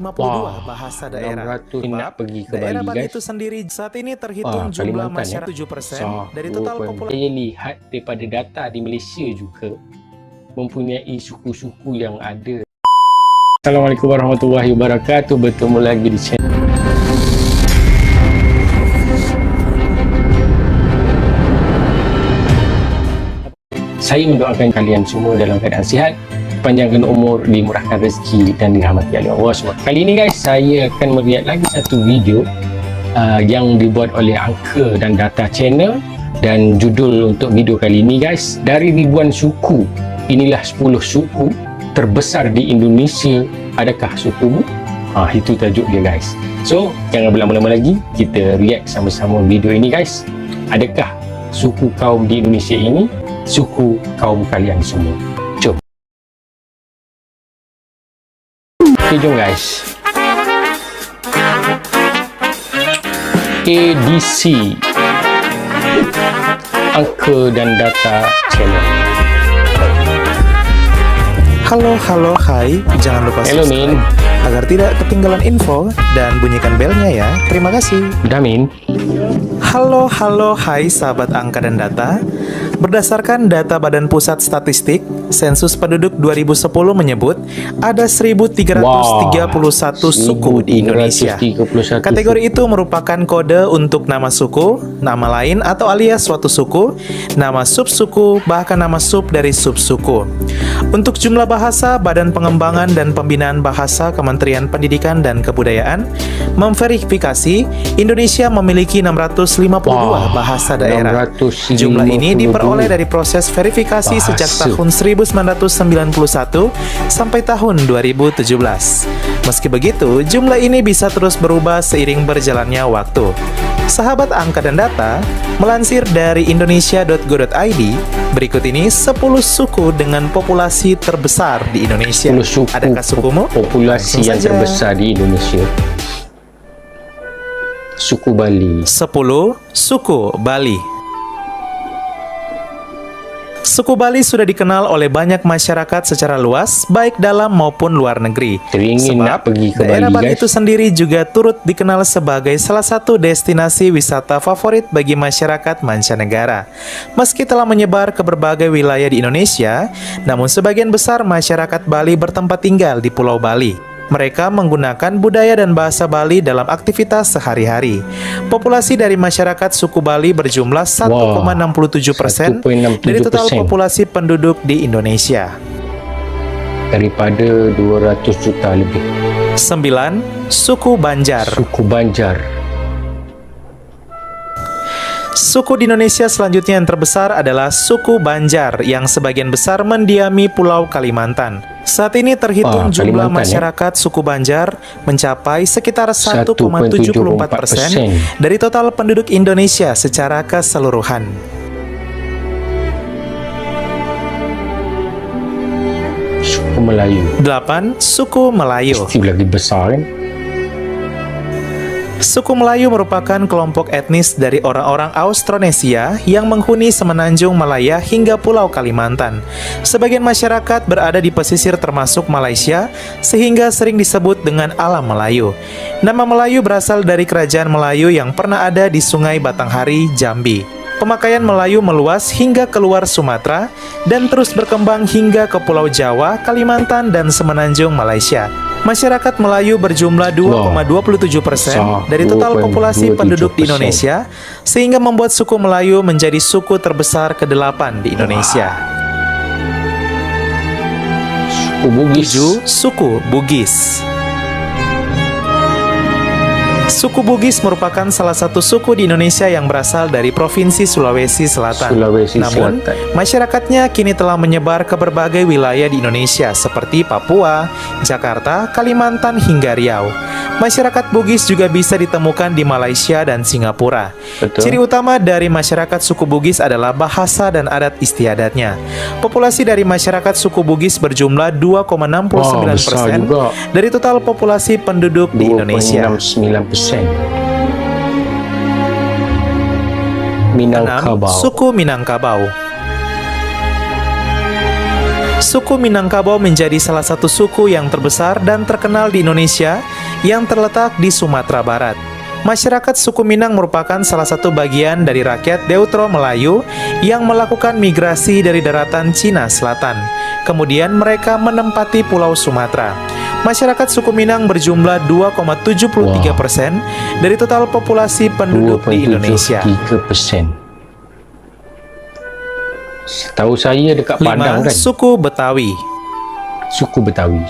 52 bahasa daerah. 600 nak pergi ke Daerah Bali, Bali guys. itu sendiri saat ini terhitung jumlah Kalimantan, masyarakat 7% dari total populasi. Saya lihat daripada data di Malaysia juga mempunyai suku-suku yang ada. Assalamualaikum warahmatullahi wabarakatuh. Bertemu lagi di channel. Saya mendoakan kalian semua dalam keadaan sihat, panjangkan umur, dimurahkan rezeki dan dirahmati oleh Allah SWT. Kali ini guys, saya akan melihat lagi satu video yang dibuat oleh Angka dan Data Channel, dan judul untuk video kali ini guys, dari ribuan suku, inilah 10 suku terbesar di Indonesia, adakah sukumu? Itu tajuk dia guys. So, jangan berlama-lama lagi, kita react sama-sama video ini guys. Adakah suku kaum di Indonesia ini suku kaum kalian semua? Jom. Okay, jom guys. ADC, Angka dan Data Channel. Halo, hai. Jangan lupa Hello, subscribe Min. agar tidak ketinggalan info dan bunyikan belnya ya. Terima kasih. Udah, Min? Halo, hai sahabat angka dan data. Berdasarkan data Badan Pusat Statistik, sensus penduduk 2010 menyebut ada 1.331 suku di Indonesia. 1.331 Kategori itu merupakan kode untuk nama suku, nama lain atau alias suatu suku, nama subsuku, bahkan nama sub dari subsuku. Untuk jumlah bahasa, Badan Pengembangan dan Pembinaan Bahasa Kementerian Pendidikan dan Kebudayaan memverifikasi Indonesia memiliki 652 bahasa daerah. Jumlah ini diperoleh dari proses verifikasi sejak tahun 1991 sampai tahun 2017. Meski begitu, jumlah ini bisa terus berubah seiring berjalannya waktu. Sahabat angka dan data, melansir dari indonesia.go.id, berikut ini 10 suku dengan populasi terbesar di Indonesia. 10 suku Adakah sukumu? populasi yang terbesar di Indonesia. Suku Bali. 10. Suku Bali. Suku Bali sudah dikenal oleh banyak masyarakat secara luas, baik dalam maupun luar negeri. Teringin nak pergi ke daerah Bali, Bali guys. itu sendiri juga turut dikenal sebagai salah satu destinasi wisata favorit bagi masyarakat mancanegara. Meski telah menyebar ke berbagai wilayah di Indonesia, namun sebagian besar masyarakat Bali bertempat tinggal di Pulau Bali. Mereka menggunakan budaya dan bahasa Bali dalam aktivitas sehari-hari. Populasi dari masyarakat suku Bali berjumlah 1,67% dari total populasi penduduk di Indonesia. Daripada 200 juta lebih. 9. Suku Banjar. Suku Banjar. Suku di Indonesia selanjutnya yang terbesar adalah suku Banjar yang sebagian besar mendiami Pulau Kalimantan. Saat ini terhitung jumlah masyarakat suku Banjar mencapai sekitar 1,74% dari total penduduk Indonesia secara keseluruhan. Suku Melayu. 8. Suku Melayu. Mesti lagi besar kan? Suku Melayu merupakan kelompok etnis dari orang-orang Austronesia yang menghuni semenanjung Malaya hingga Pulau Kalimantan. Sebagian masyarakat berada di pesisir termasuk Malaysia, sehingga sering disebut dengan alam Melayu. Nama Melayu berasal dari kerajaan Melayu yang pernah ada di Sungai Batanghari, Jambi. Pemakaian Melayu meluas hingga keluar Sumatera dan terus berkembang hingga ke Pulau Jawa, Kalimantan, dan semenanjung Malaysia. Masyarakat Melayu berjumlah 2,27% dari total populasi penduduk di Indonesia, sehingga membuat suku Melayu menjadi suku terbesar ke-8 di Indonesia. Suku Bugis. 7. Suku Bugis. Suku Bugis merupakan salah satu suku di Indonesia yang berasal dari Provinsi Sulawesi Selatan. Namun, masyarakatnya kini telah menyebar ke berbagai wilayah di Indonesia seperti Papua, Jakarta, Kalimantan, hingga Riau. Masyarakat Bugis juga bisa ditemukan di Malaysia dan Singapura. Ciri utama dari masyarakat suku Bugis adalah bahasa dan adat istiadatnya. Populasi dari masyarakat suku Bugis berjumlah 2,69% dari total populasi penduduk di Indonesia. 2,69%. Minangkabau. 6. Suku Minangkabau. Suku Minangkabau menjadi salah satu suku yang terbesar dan terkenal di Indonesia yang terletak di Sumatera Barat. Masyarakat suku Minang merupakan salah satu bagian dari rakyat Deutero Melayu yang melakukan migrasi dari daratan Cina Selatan. Kemudian mereka menempati Pulau Sumatera. Masyarakat suku Minang berjumlah 2,73% dari total populasi penduduk di Indonesia. 2,73%. Setahu saya dekat Padang 5. kan? Suku Betawi. Suku Betawi.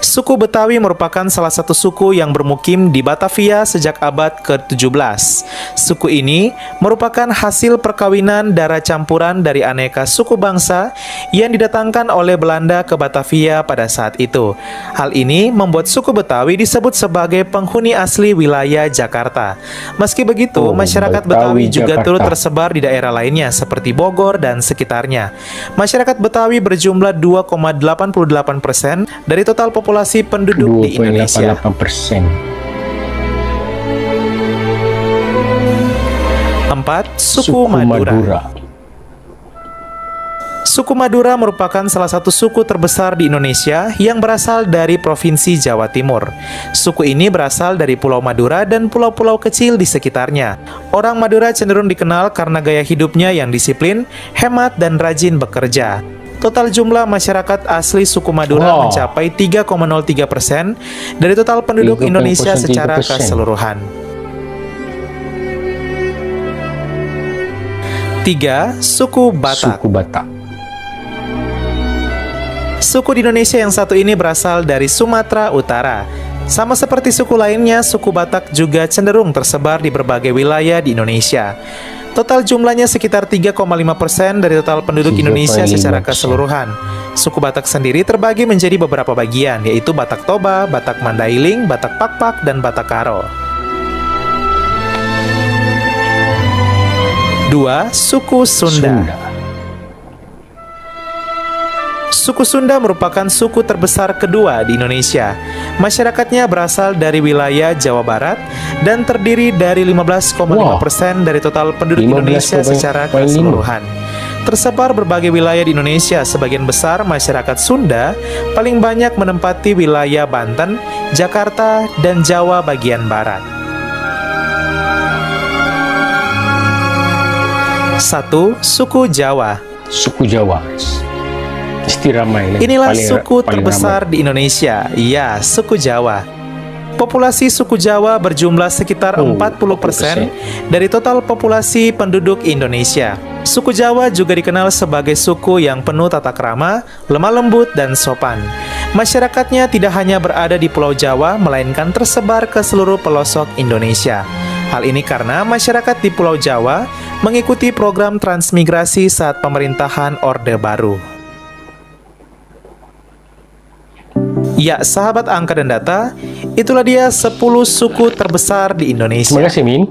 Suku Betawi merupakan salah satu suku yang bermukim di Batavia sejak abad ke-17. Suku ini merupakan hasil perkawinan darah campuran dari aneka suku bangsa yang didatangkan oleh Belanda ke Batavia pada saat itu. Hal ini membuat suku Betawi disebut sebagai penghuni asli wilayah Jakarta. Meski begitu, masyarakat Betawi juga turut tersebar di daerah lainnya seperti Bogor dan sekitarnya. Masyarakat Betawi berjumlah 2,88% dari total populasi penduduk di Indonesia. 2,88%. 4. Suku Madura. Suku Madura merupakan salah satu suku terbesar di Indonesia yang berasal dari Provinsi Jawa Timur. Suku ini berasal dari Pulau Madura dan pulau-pulau kecil di sekitarnya. Orang Madura cenderung dikenal karena gaya hidupnya yang disiplin, hemat, dan rajin bekerja. Total jumlah masyarakat asli suku Madura mencapai 3,03% dari total penduduk Indonesia secara keseluruhan. 3. Suku Batak. Suku Batak. Suku di Indonesia yang satu ini berasal dari Sumatera Utara. Sama seperti suku lainnya, suku Batak juga cenderung tersebar di berbagai wilayah di Indonesia. Total jumlahnya sekitar 3,5% dari total penduduk Indonesia secara keseluruhan. Suku Batak sendiri terbagi menjadi beberapa bagian, yaitu Batak Toba, Batak Mandailing, Batak Pakpak, dan Batak Karo. 2. Suku Sunda. Suku Sunda merupakan suku terbesar kedua di Indonesia. Masyarakatnya berasal dari wilayah Jawa Barat dan terdiri dari 15,5% dari total penduduk Indonesia secara keseluruhan. Tersebar berbagai wilayah di Indonesia, sebagian besar masyarakat Sunda paling banyak menempati wilayah Banten, Jakarta, dan Jawa bagian barat. 1. Suku Jawa. Suku Jawa. Ramai, inilah suku terbesar di Indonesia. Ya, suku Jawa. Populasi suku Jawa berjumlah sekitar 40% dari total populasi penduduk Indonesia. Suku Jawa juga dikenal sebagai suku yang penuh tata krama, lemah lembut, dan sopan. Masyarakatnya tidak hanya berada di Pulau Jawa, melainkan tersebar ke seluruh pelosok Indonesia. Hal ini karena masyarakat di Pulau Jawa mengikuti program transmigrasi saat pemerintahan Orde Baru. Ya, sahabat angka dan data, itulah dia 10 suku terbesar di Indonesia. Terima kasih, Min.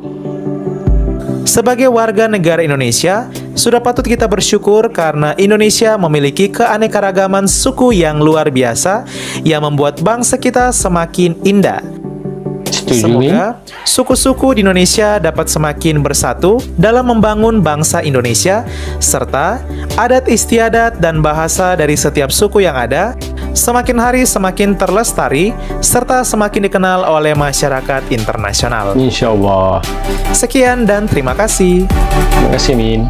Sebagai warga negara Indonesia, sudah patut kita bersyukur karena Indonesia memiliki keanekaragaman suku yang luar biasa yang membuat bangsa kita semakin indah. Semoga suku-suku di Indonesia dapat semakin bersatu dalam membangun bangsa Indonesia, serta adat istiadat dan bahasa dari setiap suku yang ada semakin hari semakin terlestari serta semakin dikenal oleh masyarakat internasional. Insya Allah. Sekian dan terima kasih. Terima kasih, Min.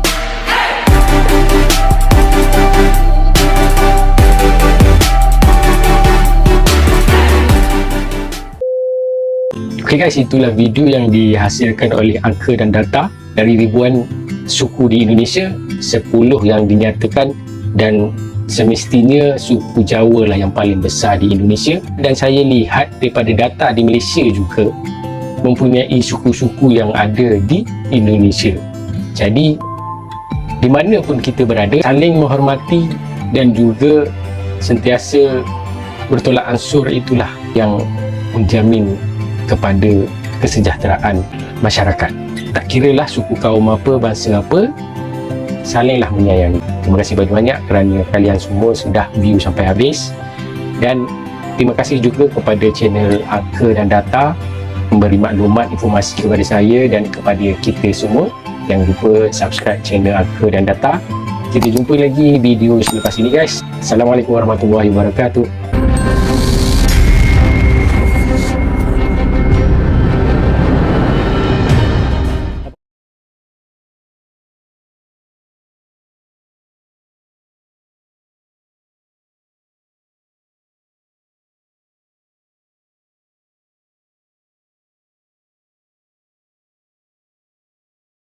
Oke guys, itulah video yang dihasilkan oleh angka dan data dari ribuan suku di Indonesia, 10 yang dinyatakan, dan semestinya suku Jawa lah yang paling besar di Indonesia. Dan saya lihat daripada data di Malaysia juga mempunyai suku-suku yang ada di Indonesia. Jadi di mana pun kita berada, saling menghormati dan juga sentiasa bertolak ansur, itulah yang menjamin kepada kesejahteraan masyarakat. Tak kiralah suku kaum apa, bangsa apa, salinglah menyayangi. Terima kasih banyak-banyak kerana kalian semua sudah view sampai habis, dan terima kasih juga kepada channel Angka dan Data memberi maklumat, informasi kepada saya dan kepada kita semua. Jangan lupa subscribe channel Angka dan Data. Kita jumpa lagi video selepas ini guys. Assalamualaikum warahmatullahi wabarakatuh.